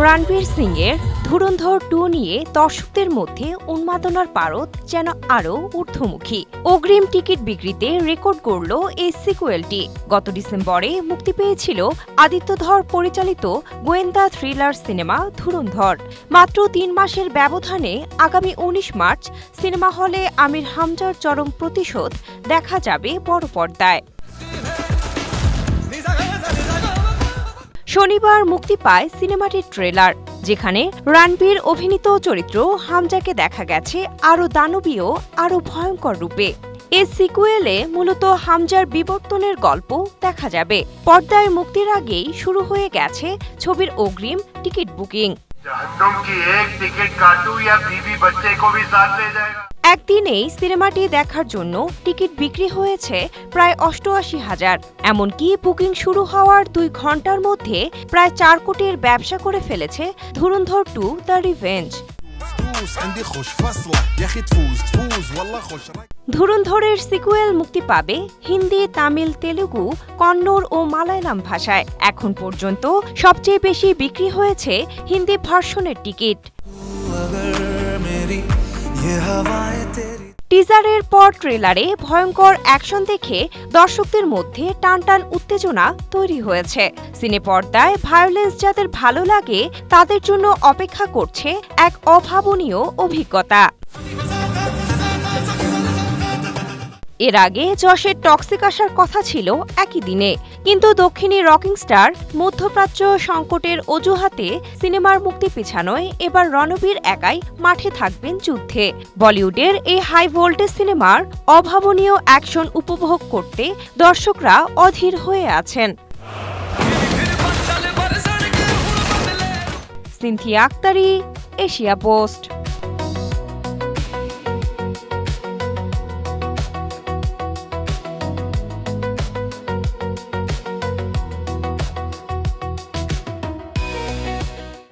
রণবীর সিংয়ের ধুরন্ধর 2 নিয়ে দর্শকদের মধ্যে উন্মাদনার পারদ যেন আরও ঊর্ধ্বমুখী। অগ্রিম টিকিট বিক্রিতে রেকর্ড গড়ল এই সিকুয়েলটি। গত ডিসেম্বরে মুক্তি পেয়েছিল আদিত্য ধর পরিচালিত গোয়েন্দা থ্রিলার সিনেমা ধুরন্ধর। মাত্র 3 মাসের ব্যবধানে আগামী 19 মার্চ সিনেমা হলে আমির হামজার চরম প্রতিশোধ দেখা যাবে বড় পর্দায়। শনিবার মুক্তি পায় সিনেমাটির ট্রেলার, যেখানে রণবীর অভিনীত চরিত্র হামজাকে দেখা গেছে আরও দানবীয়, আরও ভয়ঙ্কর রূপে। এই সিকুয়েলে মূলত হামজার বিবর্তনের গল্প দেখা যাবে। পর্দায় মুক্তির আগেই শুরু হয়ে গেছে ছবির অগ্রিম টিকিট বুকিং। একদিনেই সিনেমাটি দেখার জন্য টিকিট বিক্রি হয়েছে প্রায় 88,000। এমনকি বুকিং শুরু হওয়ার 2 ঘন্টার মধ্যে প্রায় 4 কোটির ব্যবসা করে ফেলেছে ধুরন্ধর 2 দ্য রিভেঞ্জ। ধুরন্ধরের সিকুয়েল মুক্তি পাবে হিন্দি, তামিল, তেলুগু, কন্নড় ও মালায়ালাম ভাষায়। এখন পর্যন্ত সবচেয়ে বেশি বিক্রি হয়েছে হিন্দি ভার্সনের টিকিট। টিজারের পর ট্রেলারে ভয়ঙ্কর অ্যাকশন দেখে দর্শকদের মধ্যে টানটান উত্তেজনা তৈরি হয়েছে। সিনে পর্দায় ভায়োলেন্স যাদের ভালো লাগে তাদের জন্য অপেক্ষা করছে এক অভাবনীয় অভিজ্ঞতা। এর আগে যশের টক্সিক আসার কথা ছিল একই দিনে, কিন্তু দক্ষিণী রকিং স্টার মধ্যপ্রাচ্য সংকটের অজুহাতে সিনেমার মুক্তি পিছানোয় এবার রণবীর একাই মাঠে থাকবেন যুদ্ধে। বলিউডের এই হাই ভোল্টেজ সিনেমার অভাবনীয় অ্যাকশন উপভোগ করতে দর্শকরা অধীর হয়ে আছেন। Sinthia Aktari, Asia post.